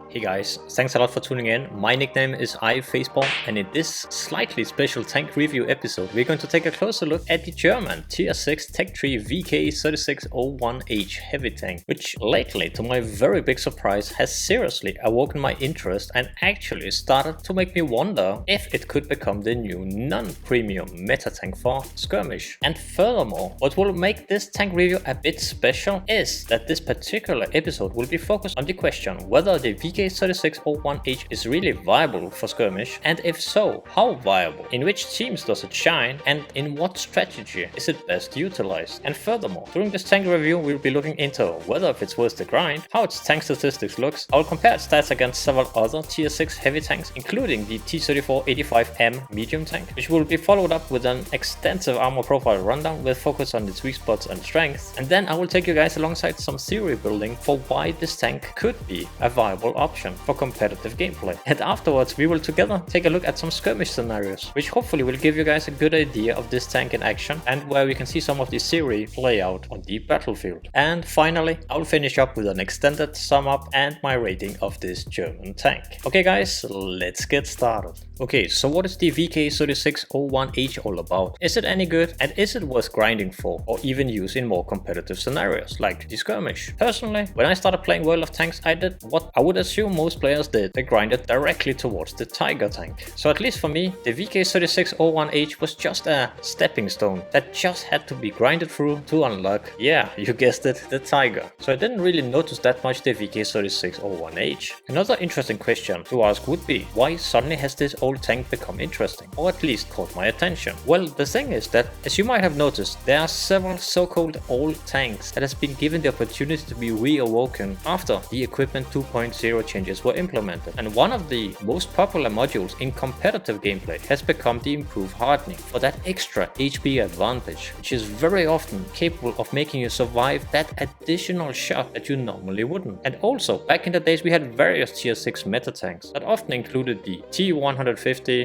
Hey guys, thanks a lot for tuning in. My nickname is iFacePalm, and in this slightly special tank review episode, we're going to take a closer look at the German Tier 6 Tech 3 VK3601H heavy tank, which lately, to my very big surprise, has seriously awoken my interest and actually started to make me wonder if it could become the new non-premium meta tank for Skirmish. And furthermore, what will make this tank review a bit special is that this particular episode will be focused on the question whether the VK3601H is really viable for Skirmish, and if so, how viable, in which teams does it shine, and in what strategy is it best utilized. And furthermore, during this tank review we'll be looking into whether if it's worth the grind, how its tank statistics looks. I'll compare its stats against several other tier 6 heavy tanks, including the T-34-85M medium tank, which will be followed up with an extensive armor profile rundown with focus on its weak spots and strengths. And then I will take you guys alongside some theory building for why this tank could be a viable option for competitive gameplay. And afterwards we will together take a look at some skirmish scenarios, which hopefully will give you guys a good idea of this tank in action and where we can see some of the theory play out on the battlefield. And finally, I'll finish up with an extended sum up and my rating of this German tank. Okay guys, let's get started. Okay, so what is the VK3601H all about? Is it any good, and is it worth grinding for or even use in more competitive scenarios like the skirmish? Personally, when I started playing World of Tanks, I did what I would assume most players did. They grinded directly towards the Tiger tank. So at least for me, the VK3601H was just a stepping stone that just had to be grinded through to unlock, yeah, you guessed it, the Tiger. So I didn't really notice that much the VK3601H. Another interesting question to ask would be, why suddenly has this old tank become interesting, or at least caught my attention? Well, the thing is that, as you might have noticed, there are several so-called old tanks that has been given the opportunity to be reawoken after the equipment 2.0 changes were implemented, and one of the most popular modules in competitive gameplay has become the improved hardening for that extra HP advantage, which is very often capable of making you survive that additional shot that you normally wouldn't. And also, back in the days we had various tier 6 meta tanks that often included the T-150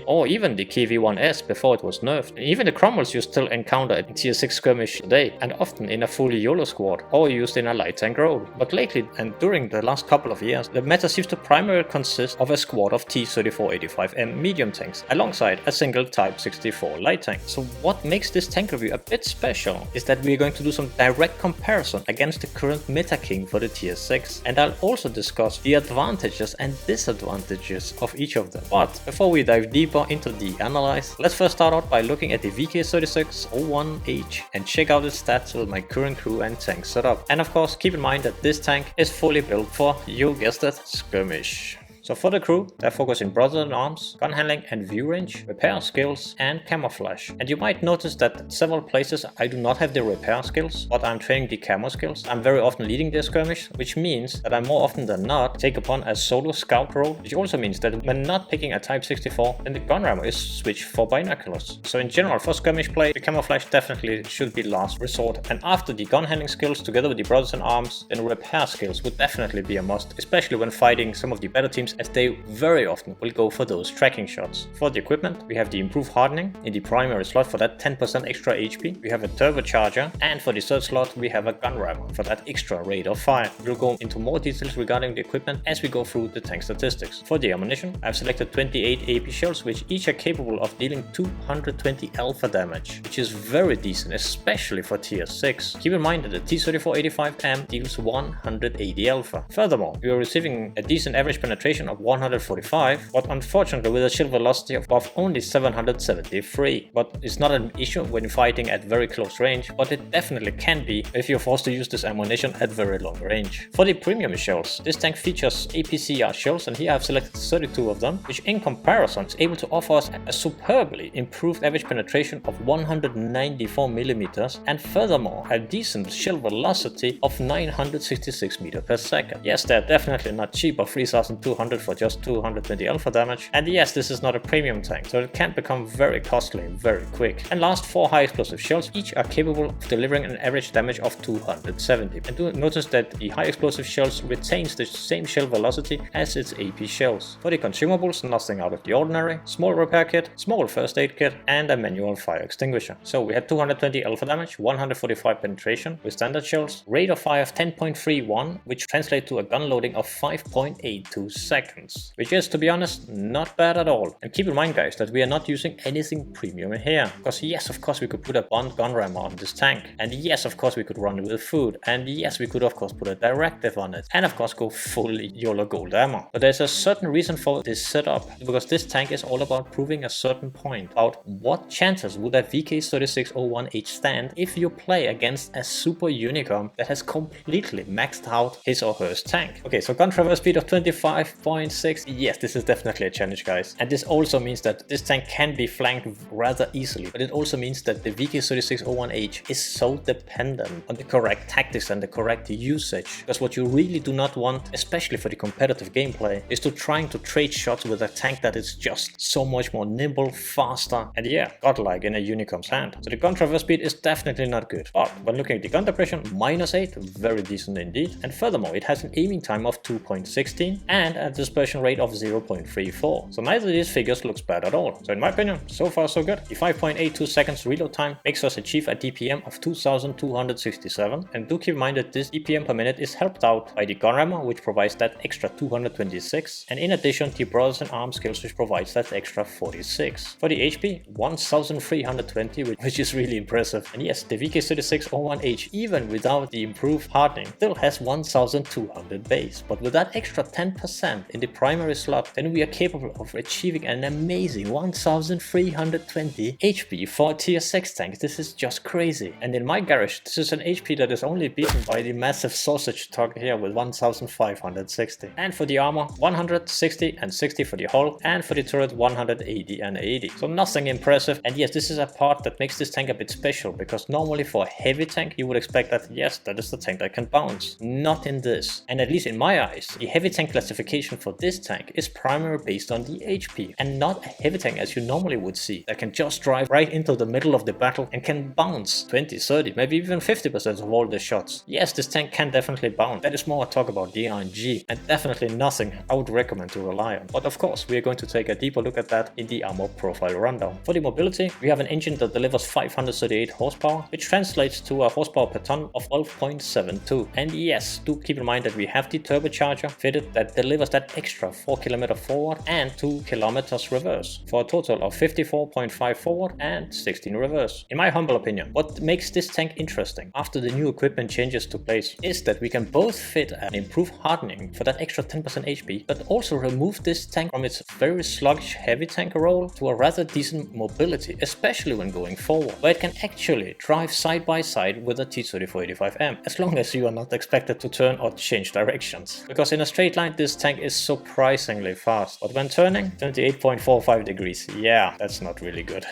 or even the KV-1S before it was nerfed, and even the crumbles you still encounter in tier 6 skirmish today, and often in a fully YOLO squad or used in a light tank role. But lately, and during the last couple of years, the meta seems to primarily consist of a squad of T-34-85M medium tanks alongside a single Type 64 light tank. So what makes this tank review a bit special is that we're going to do some direct comparison against the current meta king for the tier 6, and I'll also discuss the advantages and disadvantages of each of them. But before we dive deeper into the analyze, let's first start out by looking at the VK3601H and check out its stats with my current crew and tank setup. And of course, keep in mind that this tank is fully built for, you guessed it, skirmish. So for the crew, they're focusing brothers in arms, gun handling and view range, repair skills and camouflage. And you might notice that at several places I do not have the repair skills, but I'm training the camo skills. I'm very often leading the skirmish, which means that I more often than not take upon a solo scout role, which also means that when not picking a Type 64, then the gun rammer is switched for binoculars. So in general, for skirmish play, the camouflage definitely should be last resort. And after the gun handling skills together with the brothers in arms, then repair skills would definitely be a must, especially when fighting some of the better teams, as they very often will go for those tracking shots. For the equipment, we have the improved hardening in the primary slot for that 10% extra HP, we have a turbocharger, and for the third slot we have a gun rammer for that extra rate of fire. We'll go into more details regarding the equipment as we go through the tank statistics. For the ammunition, I've selected 28 AP shells, which each are capable of dealing 220 alpha damage, which is very decent, especially for tier 6. Keep in mind that the T-34-85M deals 180 alpha. Furthermore, we are receiving a decent average penetration of 145, but unfortunately with a shield velocity of only 773. But it's not an issue when fighting at very close range, but it definitely can be if you're forced to use this ammunition at very long range. For the premium shells, this tank features APCR shells, and here I've selected 32 of them, which in comparison is able to offer us a superbly improved average penetration of 194mm, and furthermore a decent shield velocity of 966 meters per second. Yes, they're definitely not cheap, or 3200 it for just 220 alpha damage. And yes, this is not a premium tank, so it can become very costly very quick. And last 4 high explosive shells, each are capable of delivering an average damage of 270. And do notice that the high explosive shells retains the same shell velocity as its AP shells. For the consumables, nothing out of the ordinary, small repair kit, small first aid kit, and a manual fire extinguisher. So we had 220 alpha damage, 145 penetration with standard shells, rate of fire of 10.31, which translates to a gun loading of 5.82 seconds, which is, to be honest, not bad at all. And keep in mind, guys, that we are not using anything premium in here, because yes, of course we could put a bond gun rammer on this tank, and yes, of course we could run it with food, and yes, we could of course put a directive on it, and of course go fully YOLO gold ammo. But there's a certain reason for this setup, because this tank is all about proving a certain point about what chances would a VK3601H stand if you play against a super unicom that has completely maxed out his or her tank. Okay, so gun traverse speed of 25.6, yes, this is definitely a challenge, guys. And this also means that this tank can be flanked rather easily, but it also means that the VK3601H is so dependent on the correct tactics and the correct usage, because what you really do not want, especially for the competitive gameplay, is to trying to trade shots with a tank that is just so much more nimble, faster, and yeah, godlike in a unicom's hand. So the gun traverse speed is definitely not good, but when looking at the gun depression, -8, very decent indeed. And furthermore, it has an aiming time of 2.16 and a dispersion rate of 0.34. So neither of these figures looks bad at all. So in my opinion, so far so good. The 5.82 seconds reload time makes us achieve a DPM of 2267, and do keep in mind that this DPM per minute is helped out by the gun rammer, which provides that extra 226, and in addition the brothers in arms skills, which provides that extra 46. For the HP, 1320, which is really impressive. And yes, the VK3601H, even without the improved hardening, still has 1200 base, but with that extra 10% in the primary slot, then we are capable of achieving an amazing 1320 HP for a tier 6 tank. This is just crazy. And in my garage, this is an HP that is only beaten by the massive sausage tug here with 1560. And for the armor, 160 and 60 for the hull, and for the turret 180 and 80. So nothing impressive. And yes, this is a part that makes this tank a bit special, because normally for a heavy tank you would expect that yes, that is the tank that can bounce. Not in this. And at least in my eyes, the heavy tank classification for this tank is primarily based on the HP, and not a heavy tank as you normally would see that can just drive right into the middle of the battle and can bounce 20, 30, maybe even 50% of all the shots. Yes, this tank can definitely bounce. That is more a talk about the RNG, and definitely nothing I would recommend to rely on. But of course, we are going to take a deeper look at that in the Armour Profile rundown. For the mobility, we have an engine that delivers 538 horsepower, which translates to a horsepower per ton of 12.72. And yes, do keep in mind that we have the turbocharger fitted that delivers that extra 4 km forward and 2 km reverse, for a total of 54.5 forward and 16 reverse. In my humble opinion, what makes this tank interesting after the new equipment changes took place is that we can both fit an improved hardening for that extra 10% HP, but also remove this tank from its very sluggish heavy tank role to a rather decent mobility, especially when going forward, where it can actually drive side by side with a T-34-85M, as long as you are not expected to turn or change directions. Because in a straight line, this tank is surprisingly fast, but when turning, 28.45 degrees, yeah, that's not really good.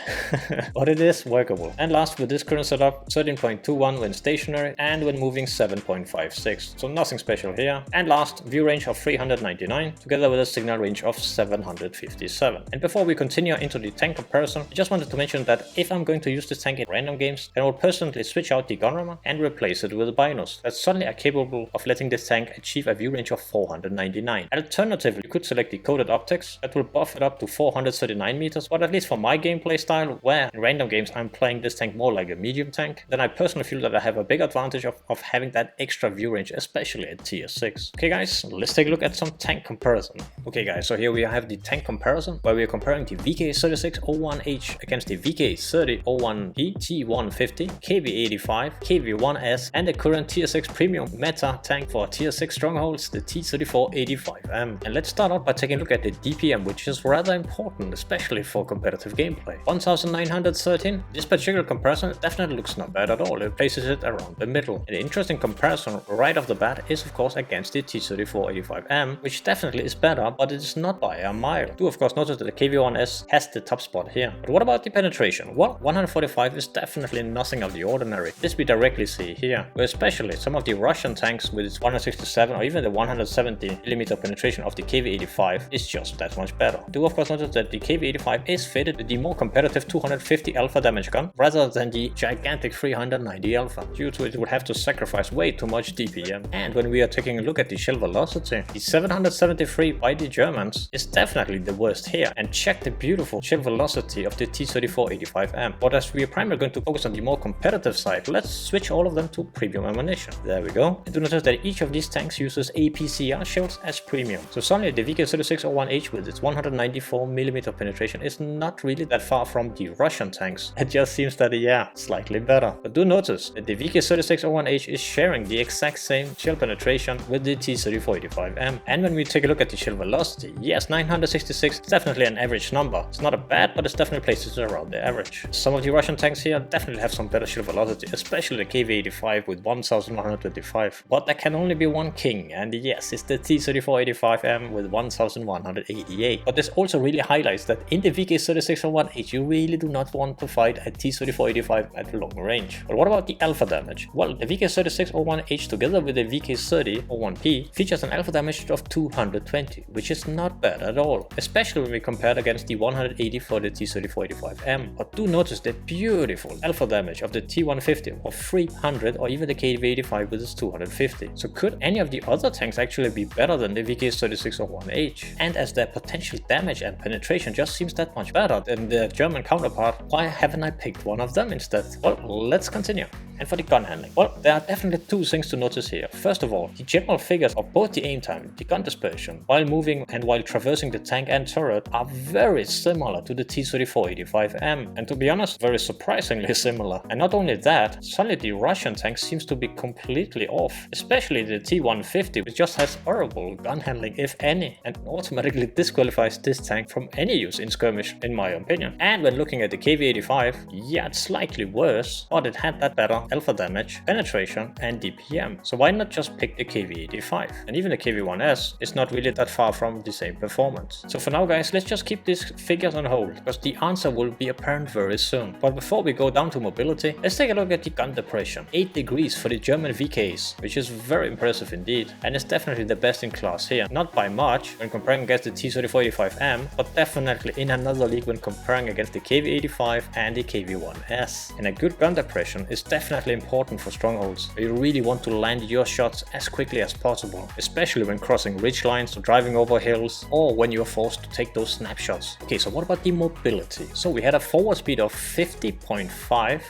But it is workable. And last, with this current setup, 13.21 when stationary, and when moving 7.56, so nothing special here. And last, view range of 399, together with a signal range of 757. And before we continue into the tank comparison, I just wanted to mention that if I'm going to use this tank in random games, then I will personally switch out the gun rammer and replace it with binos that suddenly are capable of letting this tank achieve a view range of 499. Alternatively, you could select the coated optics that will buff it up to 439 meters, but at least for my gameplay style, where in random games I'm playing this tank more like a medium tank, then I personally feel that I have a big advantage of having that extra view range, especially at tier 6. Okay guys, let's take a look at some tank comparison. Okay guys, so here we have the tank comparison, where we are comparing the VK3601H against the VK3001E T150, KV85, KV1S, and the current tier 6 premium meta tank for tier 6 strongholds, the T-34-85M. And let's start out by taking a look at the DPM, which is rather important, especially for competitive gameplay. 1913, this particular comparison definitely looks not bad at all. It places it around the middle. An interesting comparison right off the bat is of course against the T-34-85M, which definitely is better, but it is not by a mile. Do of course notice that the KV1S has the top spot here. But what about the penetration? Well, 145 is definitely nothing of the ordinary. This we directly see here, where especially some of the Russian tanks with its 167 or even the 170mm penetration penetration of the KV-85 is just that much better. Do of course notice that the KV-85 is fitted with the more competitive 250 alpha damage gun rather than the gigantic 390 alpha, due to it would have to sacrifice way too much DPM. And when we are taking a look at the shell velocity, the 773 by the Germans is definitely the worst here, and check the beautiful shell velocity of the T-34-85M. But as we are primarily going to focus on the more competitive side, let's switch all of them to premium ammunition. There we go. And do notice that each of these tanks uses APCR shells as premium. So suddenly the VK3601H with its 194mm penetration is not really that far from the Russian tanks. It just seems that, yeah, slightly better. But do notice that the VK3601H is sharing the exact same shell penetration with the T-34-85M. And when we take a look at the shell velocity, yes, 966 is definitely an average number. It's not a bad, but it's definitely places around the average. Some of the Russian tanks here definitely have some better shell velocity, especially the KV-85 with 1125. But there can only be one king, and yes, it's the T-34-85M with 1188. But this also really highlights that in the VK3601H you really do not want to fight a T-34-85 at long range. But what about the alpha damage? Well, the VK3601H together with the VK30-01P features an alpha damage of 220, which is not bad at all, especially when we compare it against the 180 for the T-34-85M. But do notice the beautiful alpha damage of the T-150 of 300, or even the KV-85 with its 250. So could any of the other tanks actually be better than the VK3601H? And as their potential damage and penetration just seems that much better than their German counterpart, why haven't I picked one of them instead? Well, let's continue. And for the gun handling, well, there are definitely two things to notice here. First of all, the general figures of both the aim time, the gun dispersion, while moving and while traversing the tank and turret are very similar to the T-34-85M, and to be honest, very surprisingly similar. And not only that, suddenly the Russian tank seems to be completely off, especially the T-150, which just has horrible gun handling if any, and automatically disqualifies this tank from any use in skirmish in my opinion. And when looking at the KV-85, yeah, it's slightly worse, but it had that better alpha damage, penetration and DPM. So why not just pick the KV-85? And even the KV-1S is not really that far from the same performance. So for now guys, let's just keep these figures on hold, because the answer will be apparent very soon. But before we go down to mobility, let's take a look at the gun depression. 8 degrees for the German VKs, which is very impressive indeed, and is definitely the best in class here. Not by much when comparing against the T-34-85M, but definitely in another league when comparing against the KV-85 and the KV-1S. And a good gun depression is definitely important for strongholds, where you really want to land your shots as quickly as possible, especially when crossing ridge lines or driving over hills, or when you are forced to take those snapshots. Okay, so what about the mobility? So we had a forward speed of 50.5,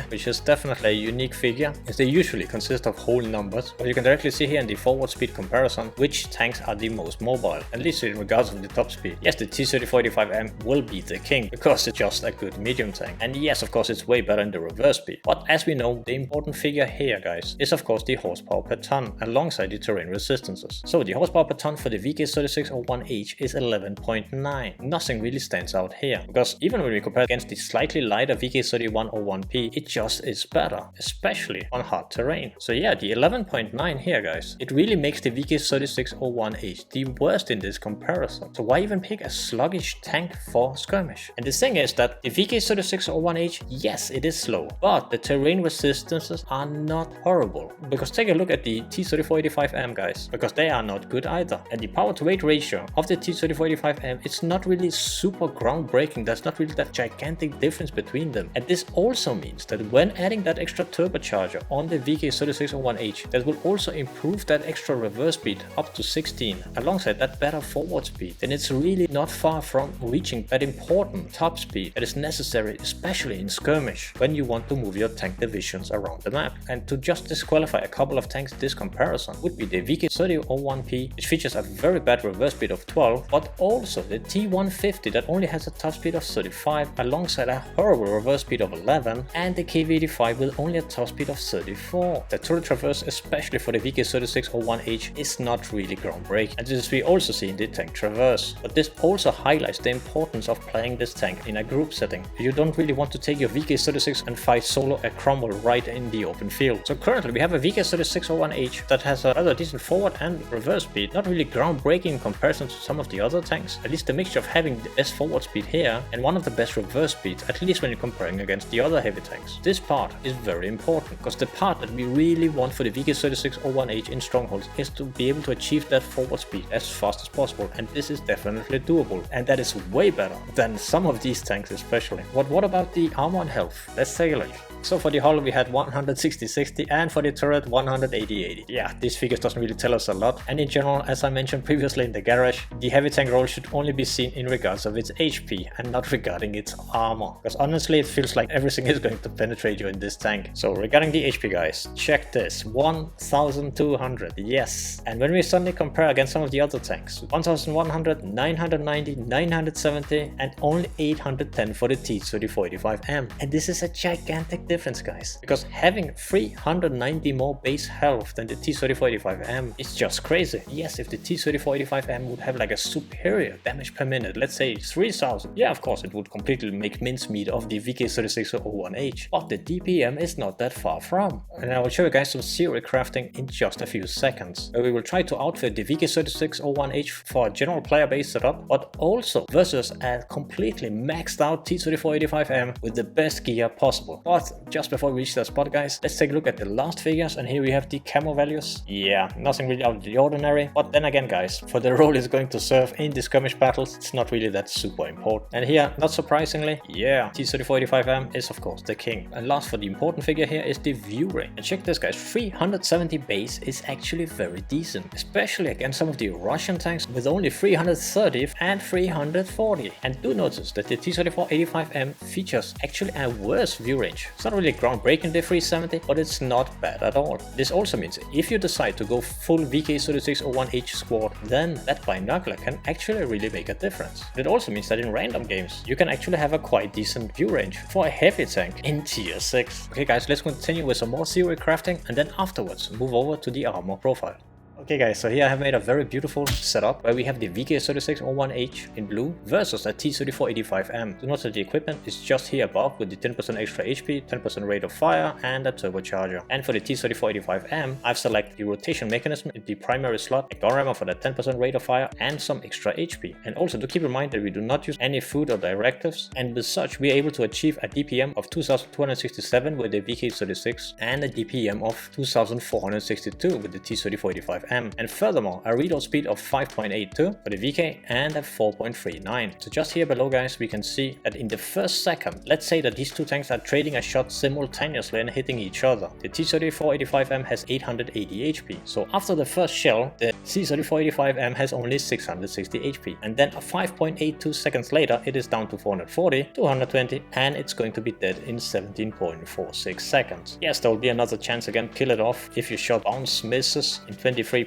which is definitely a unique figure, as they usually consist of whole numbers, but you can directly see here in the forward speed comparison which tanks are the most mobile, at least in regards of the top speed. Yes, the T-34-85M will be the king, because it's just a good medium tank, and yes, of course it's way better in the reverse speed. But as we know, the important figure here guys is of course the horsepower per ton alongside the terrain resistances. So the horsepower per ton for the VK3601H is 11.9. Nothing really stands out here, because even when we compare against the slightly lighter VK3101P, it just is better, especially on hard terrain. So yeah, the 11.9 here guys, it really makes the VK3601H the worst in this comparison. So why even pick a sluggish tank for skirmish? And the thing is that the VK3601H, yes, it is slow, but the terrain resistances are not horrible, because take a look at the T-34-85M guys, because they are not good either. And the power to weight ratio of the T-34-85M, it's not really super groundbreaking. There's not really that gigantic difference between them. And this also means that when adding that extra turbocharger on the VK3601H, that will also improve that extra reverse speed up to 16, alongside that better forward speed. Then it's really not far from reaching that important top speed that is necessary, especially in skirmish, when you want to move your tank divisions around the map. And to just disqualify a couple of tanks, this comparison would be the VK30-01P, which features a very bad reverse speed of 12, but also the T-150 that only has a top speed of 35, alongside a horrible reverse speed of 11, and the KV-85 with only a top speed of 34. The turret traverse, especially for the VK36-01H, is not really groundbreaking, and this we also see in the tank traverse. But this also highlights the importance of playing this tank in a group setting. You don't really want to take your VK36 and fight solo a Crom armor right in the open field. So currently we have a VK3601H that has a rather decent forward and reverse speed, not really groundbreaking in comparison to some of the other tanks, at least the mixture of having the best forward speed here and one of the best reverse speeds, at least when you're comparing against the other heavy tanks. This part is very important, because the part that we really want for the VK3601H in strongholds is to be able to achieve that forward speed as fast as possible, and this is definitely doable, and that is way better than some of these tanks especially. But what about the armor and health? Let's take a look. So for the hull we had 160-60 and for the turret 180-80. Yeah, these figures doesn't really tell us a lot, and in general, as I mentioned previously in the garage, the heavy tank role should only be seen in regards of its HP and not regarding its armor, because honestly it feels like everything is going to penetrate you in this tank. So regarding the HP guys, check this, 1200, yes. And when we suddenly compare against some of the other tanks, 1100, 990, 970 and only 810 for the T-34-85M. And this is a gigantic difference guys, because having 390 more base health than the T-34-85M is just crazy. Yes, if the T-34-85M would have like a superior damage per minute, let's say 3000, yeah, of course it would completely make mincemeat of the VK3601H, but the DPM is not that far from. And I will show you guys some theory crafting in just a few seconds, where we will try to outfit the VK3601H for a general player base setup, but also versus a completely maxed out T-34-85M with the best gear possible. But just before we reach that spot guys, let's take a look at the last figures, and here we have the camo values. Yeah, nothing really out of the ordinary, but then again guys, for the role it's going to serve in the skirmish battles, it's not really that super important. And here, not surprisingly, yeah, T-34-85M is of course the king. And last for the important figure here is the view range. And check this guys, 370 base is actually very decent, especially against some of the Russian tanks with only 330 and 340. And do notice that the T-34-85M features actually a worse view range. It's not really groundbreaking, the 370, but it's not bad at all. This also means if you decide to go full VK3601H squad, then that binocular can actually really make a difference. It also means that in random games, you can actually have a quite decent view range for a heavy tank in tier 6. Okay guys, let's continue with some more theory crafting, and then afterwards move over to the armor profile. Okay guys, so here I have made a very beautiful setup where we have the VK3601H in blue versus a T-34-85M. Do note that the equipment is just here above with the 10% extra HP, 10% rate of fire and a turbocharger. And for the T-34-85M, I've selected the rotation mechanism in the primary slot, a gun rammer for that 10% rate of fire and some extra HP. And also to keep in mind that we do not use any food or directives, and with such we are able to achieve a DPM of 2267 with the VK36 and a DPM of 2462 with the T-34-85M. And furthermore, a reload speed of 5.82 for the VK and a 4.39. So just here below guys, we can see that in the first second, let's say that these two tanks are trading a shot simultaneously and hitting each other. The T-34-85M has 880 HP. So after the first shell, the T-34-85M has only 660 HP. And then 5.82 seconds later, it is down to 440, 220, and it's going to be dead in 17.46 seconds. Yes, there will be another chance again, kill it off if your shot bounce misses in 23.28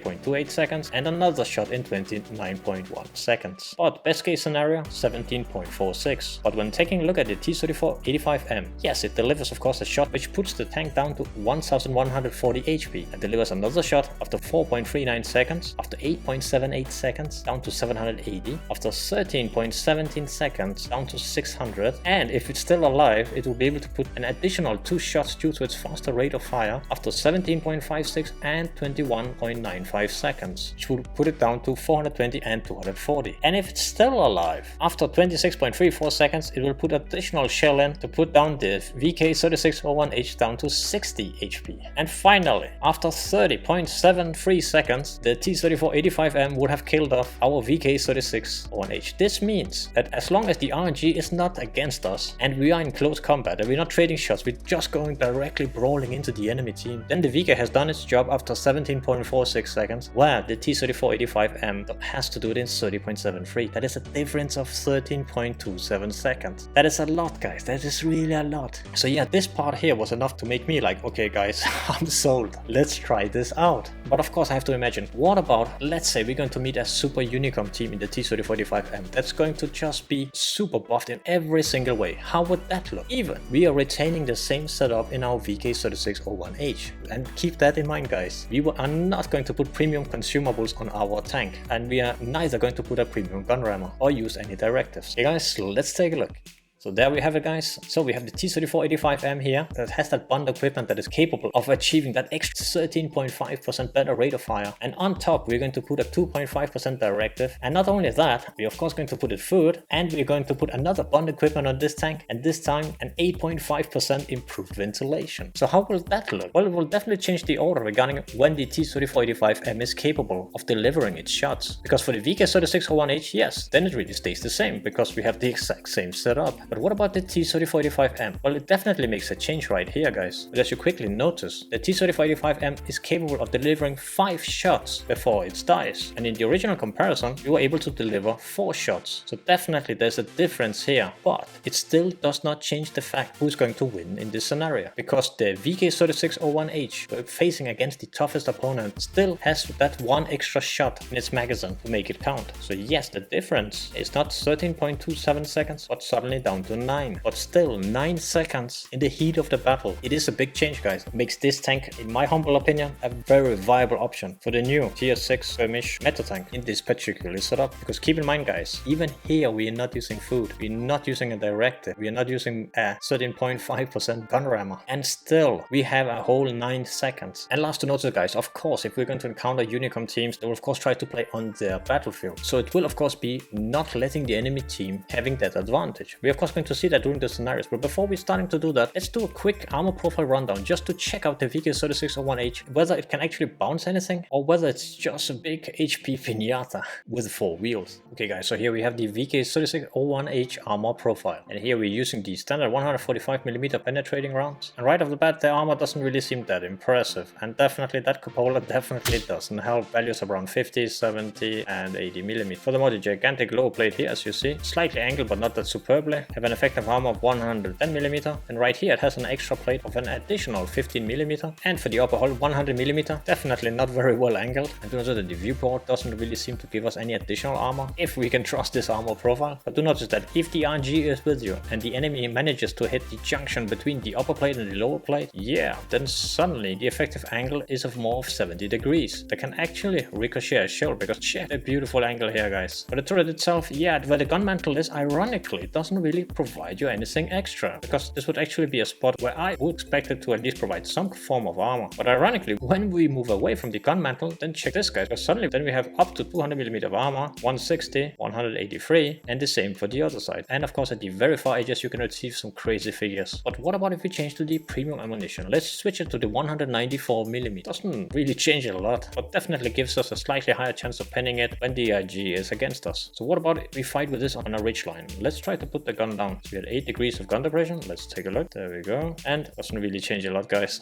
seconds and another shot in 29.1 seconds. But best case scenario, 17.46. But when taking a look at the T-34-85M, yes, it delivers of course a shot which puts the tank down to 1140 HP and delivers another shot after 4.39 seconds, after 8.78 seconds down to 780, after 13.17 seconds down to 600, and if it's still alive, it will be able to put an additional 2 shots due to its faster rate of fire after 17.56 and 21.95 seconds, which would put it down to 420 and 240. And if it's still alive, after 26.34 seconds, it will put additional shell in to put down the VK3601H down to 60 HP. And finally, after 30.73 seconds, the T-34-85M would have killed off our VK3601H. This means that as long as the RNG is not against us and we are in close combat and we're not trading shots, we're just going directly brawling into the enemy team, then the VK has done its job after 17.46 seconds, where the T-34-85M has to do it in 30.73. That is a difference of 13.27 seconds. That is a lot guys, that is really a lot. So yeah, this part here was enough to make me like, okay guys, I'm sold, let's try this out. But of course I have to imagine, what about, let's say we're going to meet a super Unicom team in the T-34-85M that's going to just be super buffed in every single way. How would that look? Even we are retaining the same setup in our VK3601H. And keep that in mind guys, we are not going to put premium consumables on our tank, and we are neither going to put a premium gun rammer or use any directives. Okay guys, let's take a look. So there we have it, guys. So we have the T-34-85M here that has that bond equipment that is capable of achieving that extra 13.5% better rate of fire. And on top, we're going to put a 2.5% directive. And not only that, we're of course going to put it food, and we're going to put another bond equipment on this tank, and this time an 8.5% improved ventilation. So how will that look? Well, it will definitely change the order regarding when the T-34-85M is capable of delivering its shots. Because for the VK3601H, yes, then it really stays the same because we have the exact same setup. But what about the T-34-85M? Well, it definitely makes a change right here, guys. But as you quickly notice, the T-34-85M is capable of delivering 5 shots before it dies. And in the original comparison, we were able to deliver 4 shots. So definitely there's a difference here. But it still does not change the fact who's going to win in this scenario. Because the VK3601H, facing against the toughest opponent, still has that one extra shot in its magazine to make it count. So yes, the difference is not 13.27 seconds, but suddenly down to 9. But still 9 seconds in the heat of the battle. It is a big change, guys. It makes this tank, in my humble opinion, a very viable option for the new tier 6 skirmish meta tank in this particular setup. Because keep in mind, guys, even here we are not using food, we're not using a directive, we are not using a 13.5% gun rammer, and still we have a whole 9 seconds. And last to notice, guys, of course, if we're going to encounter Unicom teams, they will of course try to play on their battlefield. So it will of course be not letting the enemy team having that advantage. We're of course going to see that during the scenarios, but before we starting to do that, let's do a quick armor profile rundown just to check out the VK3601H, whether it can actually bounce anything or whether it's just a big HP pinata with 4 wheels. Okay, guys, so here we have the VK3601H armor profile, and here we're using the standard 145mm penetrating rounds. And right off the bat, the armor doesn't really seem that impressive, and definitely that cupola definitely doesn't help. Values around 50, 70 and 80mm. Furthermore, the gigantic lower plate here, as you see, slightly angled but not that superbly, have an effective armor of 110mm, and right here it has an extra plate of an additional 15mm, and for the upper hull 100mm, definitely not very well angled. And do notice that the viewport doesn't really seem to give us any additional armor, if we can trust this armor profile. But do notice that if the RNG is with you and the enemy manages to hit the junction between the upper plate and the lower plate, yeah, then suddenly the effective angle is of more of 70 degrees. That can actually ricochet a shell, because check the beautiful angle here, guys. But the turret itself, yeah, where the gun mantle is, ironically, it doesn't really provide you anything extra, because this would actually be a spot where I would expect it to at least provide some form of armor. But ironically, when we move away from the gun mantle, then check this, guys, because suddenly then we have up to 200mm of armor, 160, 183, and the same for the other side. And of course at the very far edges you can achieve some crazy figures. But what about if we change to the premium ammunition? Let's switch it to the 194mm. Doesn't really change it a lot, but definitely gives us a slightly higher chance of pinning it when the IG is against us. So what about if we fight with this on a ridge line? Let's try to put the gun down. So we had 8 degrees of gun depression. Let's take a look. There we go. And doesn't really change a lot, guys.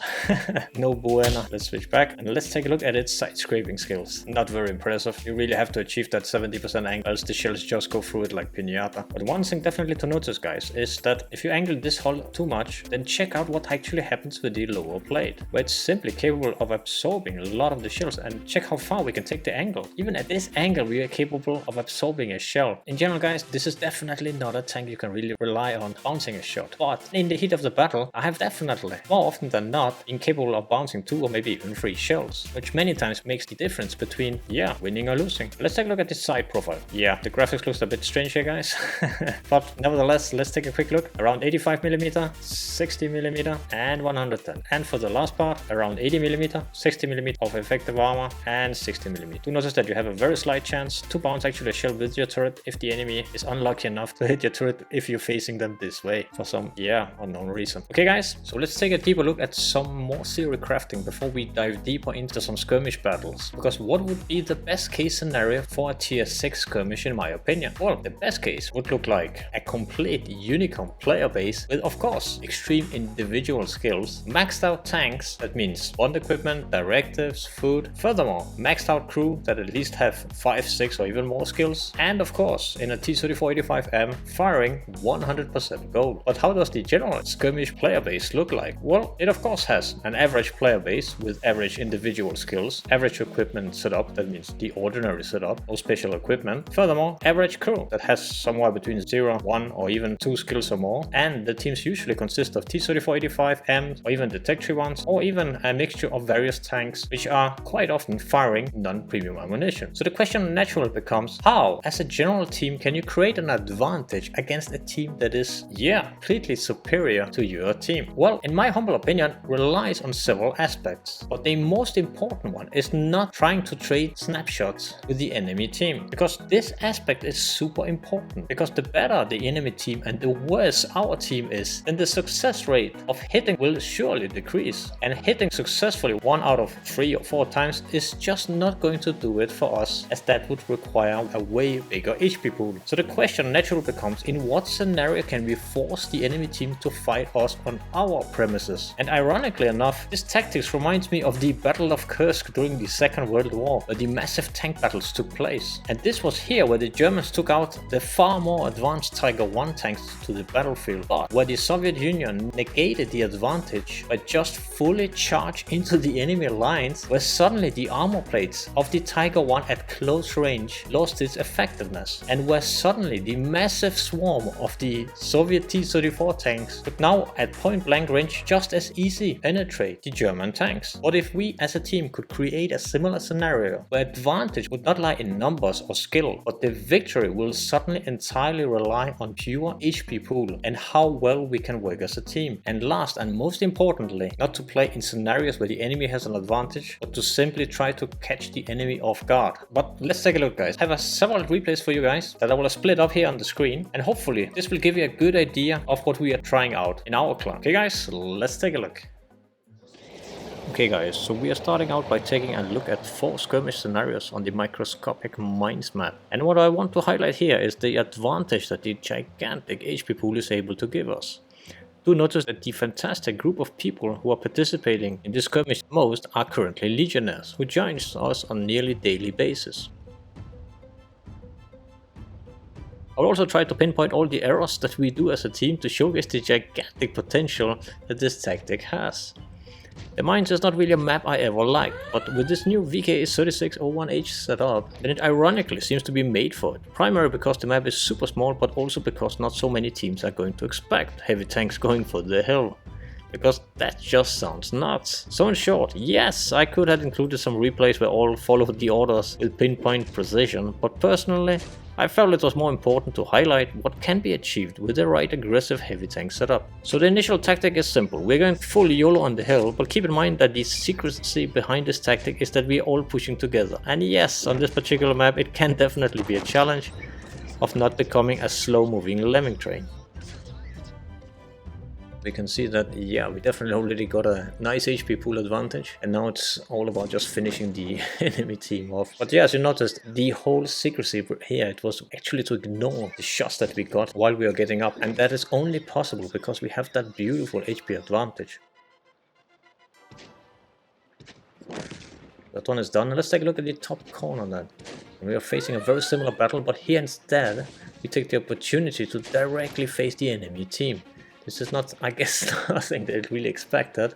No bueno. Let's switch back and let's take a look at its side scraping skills. Not very impressive. You really have to achieve that 70% angle, else the shells just go through it like pinata. But one thing definitely to notice, guys, is that if you angle this hull too much, then check out what actually happens with the lower plate, where it's simply capable of absorbing a lot of the shells. And check how far we can take the angle. Even at this angle, we are capable of absorbing a shell. In general, guys, this is definitely not a tank you can really rely on bouncing a shot. But in the heat of the battle, I have definitely, more often than not, been capable of bouncing 2 or maybe even 3 shells, which many times makes the difference between, yeah, winning or losing. Let's take a look at this side profile. Yeah, the graphics looks a bit strange here, guys. But nevertheless, let's take a quick look. Around 85mm, 60mm, and 110. And for the last part, around 80mm, 60mm of effective armor, and 60mm. Do notice that you have a very slight chance to bounce actually a shell with your turret if the enemy is unlucky enough to hit your turret if you're facing them this way for some, yeah, unknown reason. Okay, guys, so let's take a deeper look at some more theory crafting before we dive deeper into some skirmish battles. Because what would be the best case scenario for a tier 6 skirmish in my opinion? Well, the best case would look like a complete Unicom player base with, of course, extreme individual skills, maxed out tanks, that means bond equipment, directives, food, furthermore, maxed out crew that at least have 5, 6 or even more skills, and of course, in a T-34-85M, firing 100% gold. But how does the general skirmish player base look like? Well, it of course has an average player base with average individual skills, average equipment setup, that means the ordinary setup, no special equipment. Furthermore, average crew that has somewhere between 0, 1 or even 2 skills or more, and the teams usually consist of T-34-85M or even the Tech 3 ones, or even a mixture of various tanks which are quite often firing non-premium ammunition. So the question naturally becomes, how as a general team can you create an advantage against a team that is, completely superior to your team? Well, in my humble opinion, relies on several aspects. But the most important one is not trying to trade snapshots with the enemy team, because this aspect is super important. Because the better the enemy team and the worse our team is, then the success rate of hitting will surely decrease. And hitting successfully 1 out of 3 or 4 times is just not going to do it for us, as that would require a way bigger HP pool. So the question naturally becomes, in what scenario can we force the enemy team to fight us on our premises? And ironically enough, this tactics reminds me of the Battle of Kursk during the Second World War, where the massive tank battles took place. And this was here where the Germans took out the far more advanced Tiger I tanks to the battlefield, but where the Soviet Union negated the advantage by just fully charged into the enemy lines, where suddenly the armor plates of the Tiger I at close range lost its effectiveness, and where suddenly the massive swarm of the Soviet T-34 tanks could now at point blank range just as easy penetrate the German tanks. What if we as a team could create a similar scenario where advantage would not lie in numbers or skill, but the victory will suddenly entirely rely on pure HP pool and how well we can work as a team? And last and most importantly, not to play in scenarios where the enemy has an advantage, but to simply try to catch the enemy off guard. But let's take a look, guys. I have several replays for you guys that I will split up here on the screen, and hopefully this will give you a good idea of what we are trying out in our clan. Okay guys, let's take a look. Okay guys, so we are starting out by taking a look at 4 skirmish scenarios on the microscopic mines map. And what I want to highlight here is the advantage that the gigantic HP pool is able to give us. Do notice that the fantastic group of people who are participating in this skirmish most are currently legionnaires, who joins us on nearly daily basis. I'll also try to pinpoint all the errors that we do as a team to showcase the gigantic potential that this tactic has. The mines is not really a map I ever liked, but with this new VK-36-01H setup, then it ironically seems to be made for it. Primarily because the map is super small, but also because not so many teams are going to expect heavy tanks going for the hill. Because that just sounds nuts. So in short, yes, I could have included some replays where all followed the orders with pinpoint precision, but personally, I felt it was more important to highlight what can be achieved with the right aggressive heavy tank setup. So the initial tactic is simple. We're going full YOLO on the hill, but keep in mind that the secrecy behind this tactic is that we're all pushing together. And yes, on this particular map it can definitely be a challenge of not becoming a slow moving lemming train. We can see that, we definitely already got a nice HP pool advantage, and now it's all about just finishing the enemy team off. But yeah, as you noticed, the whole secrecy here, it was actually to ignore the shots that we got while we were getting up, and that is only possible because we have that beautiful HP advantage. That one is done, and let's take a look at the top corner then. We are facing a very similar battle, but here instead, we take the opportunity to directly face the enemy team. This is not, I guess, nothing they really expected,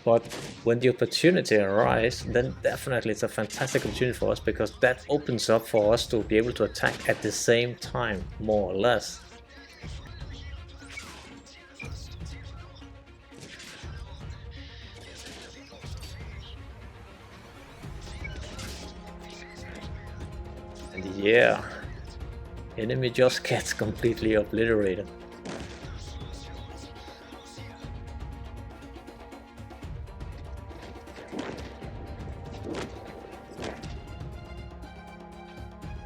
but when the opportunity arises, then definitely it's a fantastic opportunity for us, because that opens up for us to be able to attack at the same time, more or less. And yeah, enemy just gets completely obliterated.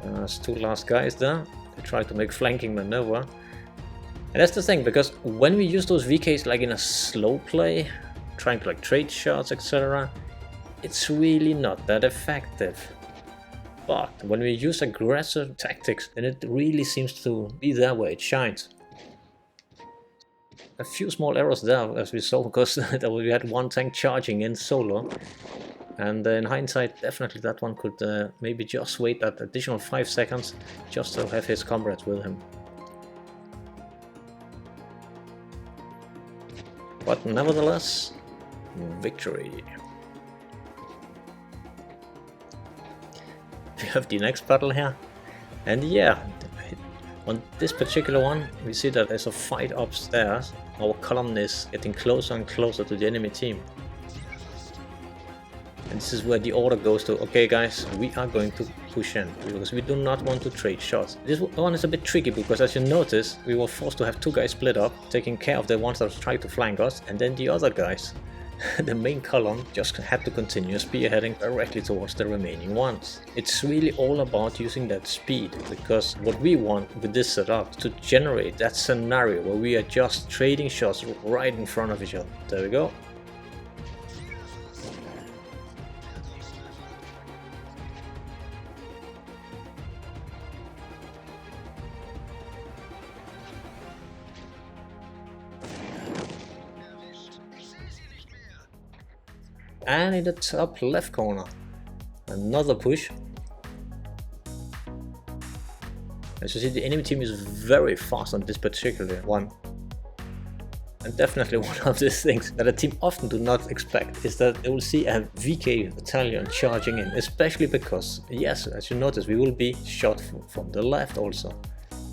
There's 2 last guys there. They try to make flanking maneuver. And that's the thing, because when we use those VKs like in a slow play, trying to like trade shots, etc., it's really not that effective. But when we use aggressive tactics, then it really seems to be there where it shines. A few small errors there, as we saw, because we had 1 tank charging in solo. And in hindsight, definitely that one could maybe just wait that additional 5 seconds just to have his comrades with him. But nevertheless, victory. We have the next battle here, and yeah, on this particular one, we see that there's a fight upstairs. Our column is getting closer and closer to the enemy team. And this is where the order goes to, okay guys, we are going to push in, because we do not want to trade shots. This one is a bit tricky because, as you notice, we were forced to have two guys split up, taking care of the ones that tried to flank us, and then the other guys, the main column, just had to continue spearheading directly towards the remaining ones. It's really all about using that speed, because what we want with this setup is to generate that scenario where we are just trading shots right in front of each other. There we go. And in the top left corner, another push. As you see, the enemy team is very fast on this particular one. And definitely one of these things that a team often do not expect is that they will see a VK battalion charging in, especially because, yes, as you notice, we will be shot from the left also.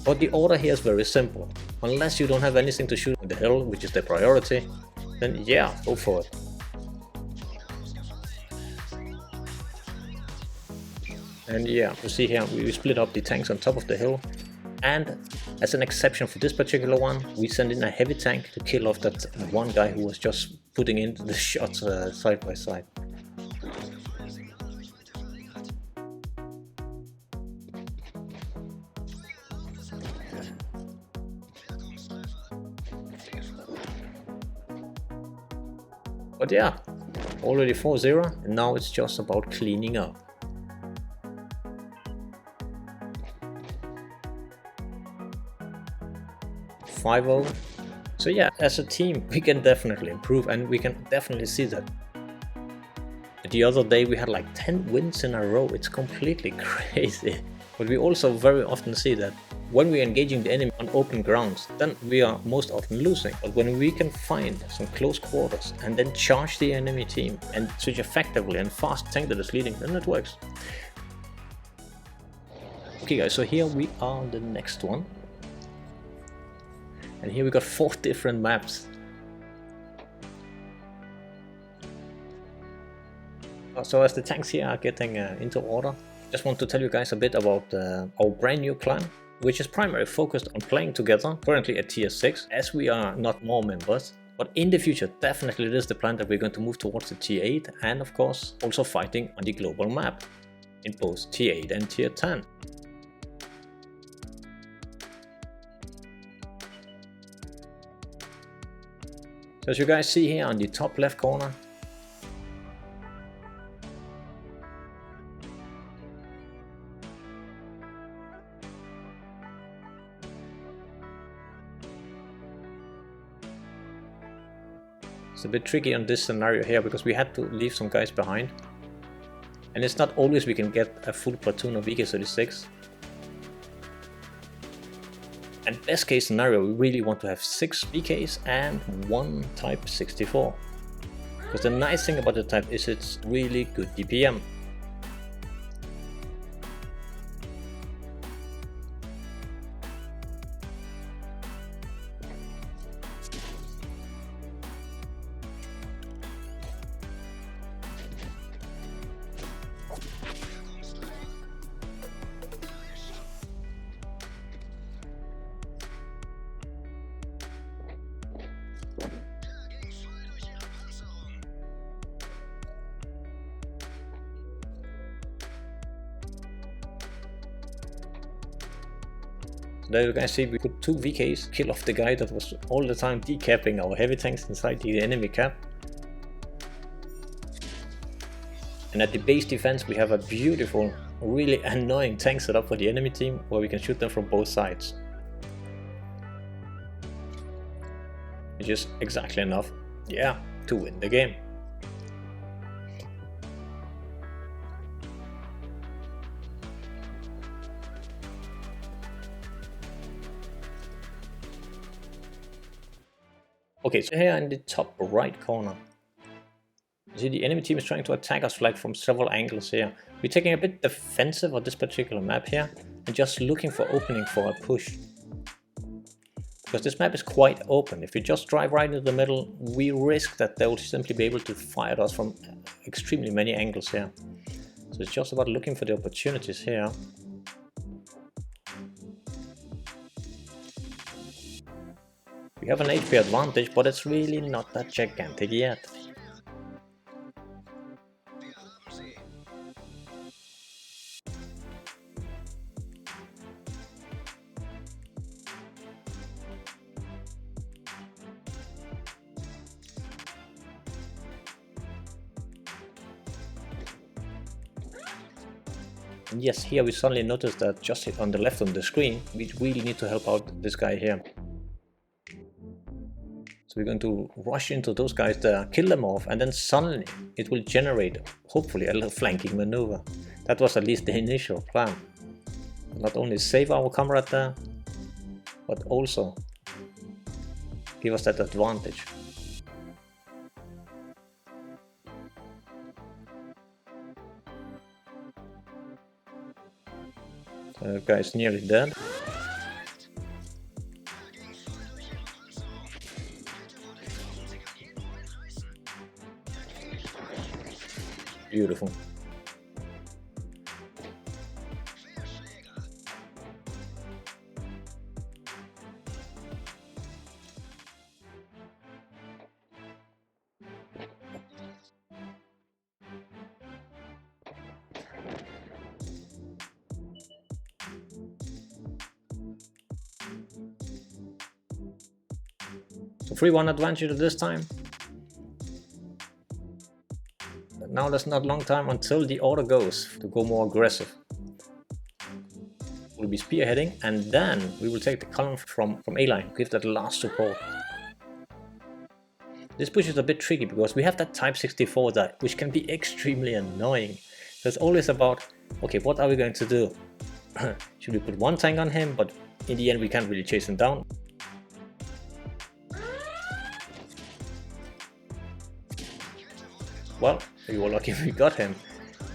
But the order here is very simple. Unless you don't have anything to shoot on the hill, which is the priority, then yeah, go for it. And yeah, you see here, we split up the tanks on top of the hill, and as an exception for this particular one, we send in a heavy tank to kill off that one guy who was just putting in the shots side by side. But yeah, already 4-0, and now it's just about cleaning up. 5-0. So yeah, as a team we can definitely improve, and we can definitely see that. The other day we had like 10 wins in a row. It's completely crazy. But we also very often see that when we're engaging the enemy on open grounds, then we are most often losing. But when we can find some close quarters and then charge the enemy team and switch effectively and fast tank that is leading, then it works. Okay guys, so here we are on the next one. And here we got 4 different maps. So as the tanks here are getting into order, just want to tell you guys a bit about our brand new clan, which is primarily focused on playing together, currently at tier 6, as we are not more members. But in the future, definitely it is the plan that we're going to move towards the tier 8, and of course also fighting on the global map in both tier 8 and tier 10. So as you guys see here on the top left corner, it's a bit tricky on this scenario here because we had to leave some guys behind. And it's not always we can get a full platoon of VK-36. And best case scenario, we really want to have 6 VKs and 1 Type 64. Because the nice thing about the Type is it's really good DPM. There you guys see we put 2 VKs, kill off the guy that was all the time decapping our heavy tanks inside the enemy cap. And at the base defense we have a beautiful, really annoying tank setup for the enemy team where we can shoot them from both sides. Which is exactly enough, yeah, to win the game. Okay, so here in the top right corner, you see the enemy team is trying to attack us like from several angles here. We're taking a bit defensive on this particular map here and just looking for opening for a push. Because this map is quite open. If we just drive right into the middle, we risk that they will simply be able to fire at us from extremely many angles here. So it's just about looking for the opportunities here. We have an HP advantage, but it's really not that gigantic yet. And yes, here we suddenly notice that just on the left on the screen, we really need to help out this guy here. So we're going to rush into those guys there, kill them off, and then suddenly it will generate, hopefully, a little flanking maneuver. That was at least the initial plan. Not only save our comrade there, but also give us that advantage. The guy's nearly dead. Beautiful. So 3-1 advantage this time. But now there's not long time until the order goes to go more aggressive. We'll be spearheading, and then we will take the column from A-line, give that last support. This push is a bit tricky because we have that Type 64 die, which can be extremely annoying. So it's always about, okay, what are we going to do? Should we put one tank on him, but in the end we can't really chase him down. Well, we were lucky we got him.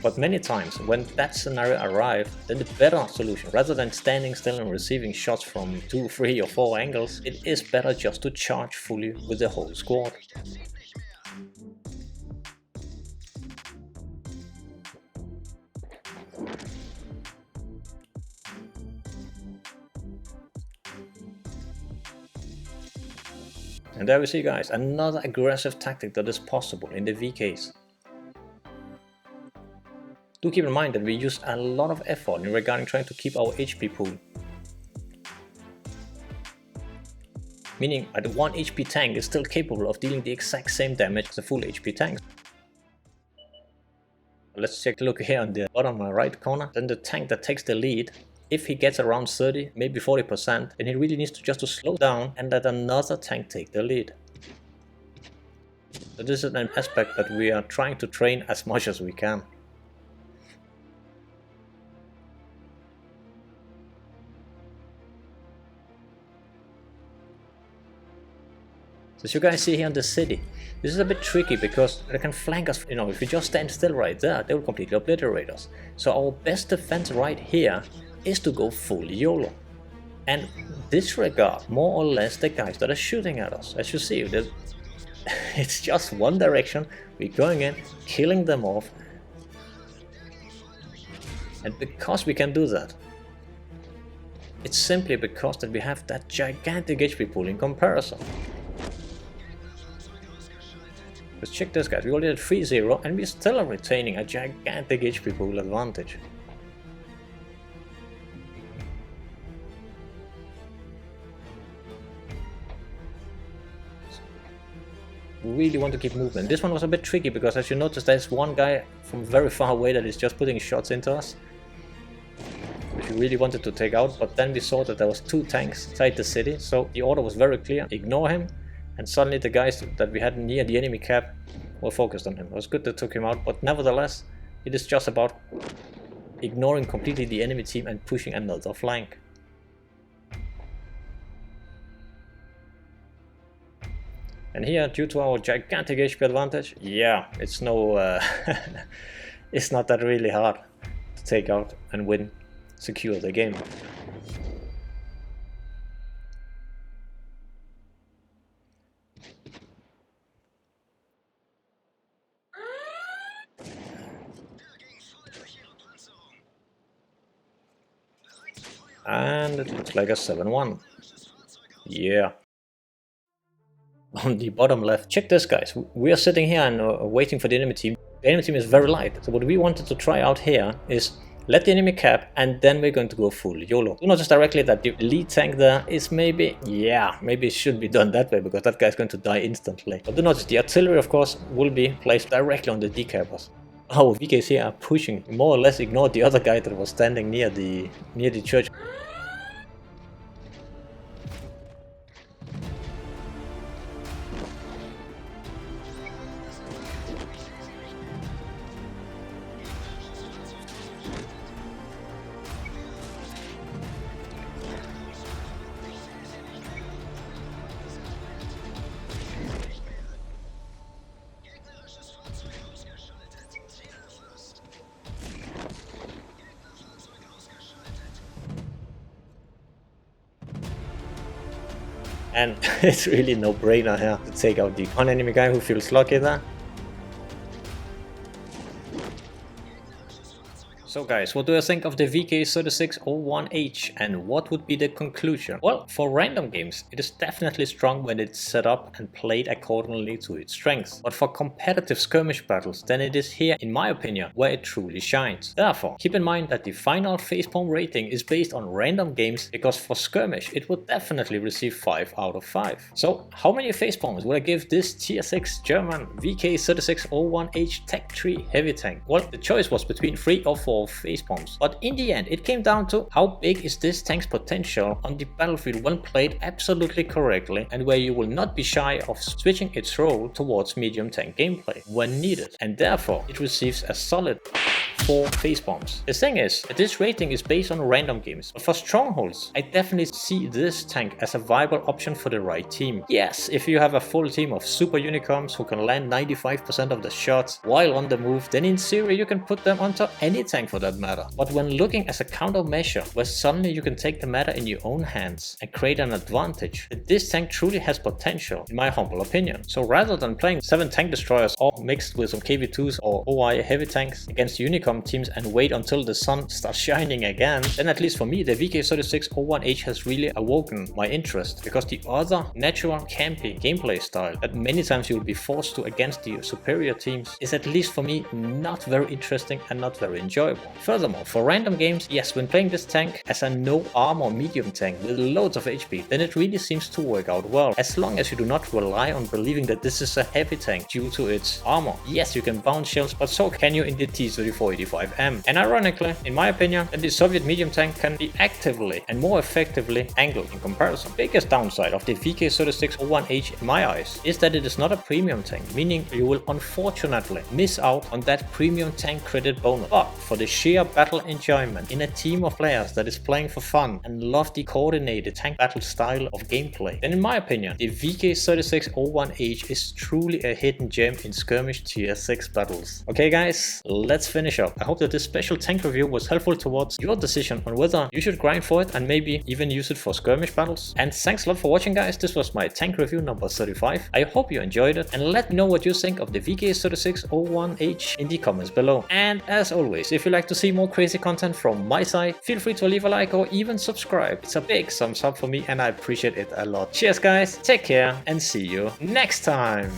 But many times, when that scenario arrives, then the better solution, rather than standing still and receiving shots from 2, 3 or 4 angles, it is better just to charge fully with the whole squad. And there we see, guys, another aggressive tactic that is possible in the VKs. Do keep in mind that we used a lot of effort in regarding trying to keep our HP pool. Meaning a 1 HP tank is still capable of dealing the exact same damage as a full HP tank. Let's take a look here on the bottom right corner. Then the tank that takes the lead, if he gets around 30, maybe 40%, then he really needs to just to slow down and let another tank take the lead. So this is an aspect that we are trying to train as much as we can. So as you guys see here in the city, this is a bit tricky because they can flank us, if we just stand still right there, they will completely obliterate us. So our best defense right here is to go full YOLO and disregard more or less the guys that are shooting at us. As you see, it's just one direction, we're going in, killing them off, and because we can do that, it's simply because that we have that gigantic HP pool in comparison. Let's check this, guys. We already had 3-0 and we still are retaining a gigantic HP pool advantage. We really want to keep movement. This one was a bit tricky because, as you notice, there's one guy from very far away that is just putting shots into us, which we really wanted to take out, but then we saw that there was 2 tanks inside the city, so the order was very clear: ignore him. And suddenly the guys that we had near the enemy cap were focused on him. It was good that took him out, but nevertheless, it is just about ignoring completely the enemy team and pushing another flank. And here, due to our gigantic HP advantage, yeah, it's no, it's not that really hard to take out and win, secure the game. And it looks like a 7-1. Yeah. On the bottom left, check this guys, we are sitting here and waiting for the enemy team. The enemy team is very light, so what we wanted to try out here is let the enemy cap, and then we're going to go full YOLO. Do notice directly that the lead tank there is maybe it should be done that way, because that guy's going to die instantly. But do notice the artillery, of course, will be placed directly on the decappers. Our VKs here are pushing, more or less ignored the other guy that was standing near the church. And it's really no brainer here to take out the one enemy guy who feels lucky there. So guys, what do I think of the VK3601H, and what would be the conclusion? Well, for random games, it is definitely strong when it's set up and played accordingly to its strengths. But for competitive skirmish battles, then it is here, in my opinion, where it truly shines. Therefore, keep in mind that the final facepalm rating is based on random games, because for skirmish, it would definitely receive 5 out of 5. So, how many facepalms would I give this tier 6 German VK3601H Tech 3 heavy tank? Well, the choice was between 3 or 4 facepalms, but in the end it came down to how big is this tank's potential on the battlefield when played absolutely correctly, and where you will not be shy of switching its role towards medium tank gameplay when needed, and therefore it receives a solid 4 facepalms. The thing is that this rating is based on random games, but for strongholds I definitely see this tank as a viable option for the right team. Yes, if you have a full team of super unicorns who can land 95% of the shots while on the move, then in theory you can put them onto any tank for that matter. But when looking as a countermeasure, where suddenly you can take the matter in your own hands and create an advantage, this tank truly has potential, in my humble opinion. So rather than playing 7 tank destroyers all mixed with some KV2s or OI heavy tanks against unicorn teams and wait until the sun starts shining again, then at least for me the VK3601H has really awoken my interest, because the other natural campy gameplay style that many times you will be forced to against the superior teams is, at least for me, not very interesting and not very enjoyable. Furthermore, for random games, yes, when playing this tank as a no armor medium tank with loads of HP, then it really seems to work out well, as long as you do not rely on believing that this is a heavy tank due to its armor. Yes, you can bounce shells, but so can you in the T-34-85M. And ironically, in my opinion, that the Soviet medium tank can be actively and more effectively angled in comparison. Biggest downside of the VK3601H in my eyes is that it is not a premium tank, meaning you will unfortunately miss out on that premium tank credit bonus. But for the sheer battle enjoyment in a team of players that is playing for fun and love the coordinated tank battle style of gameplay, then in my opinion, the VK3601H is truly a hidden gem in skirmish tier 6 battles. Okay guys, let's finish up. I hope that this special tank review was helpful towards your decision on whether you should grind for it and maybe even use it for skirmish battles. And thanks a lot for watching guys, this was my tank review number 35. I hope you enjoyed it, and let me know what you think of the VK3601H in the comments below. And as always, if you like to see more crazy content from my side, feel free to leave a like or even subscribe. It's a big thumbs up for me and I appreciate it a lot. Cheers guys, take care and see you next time.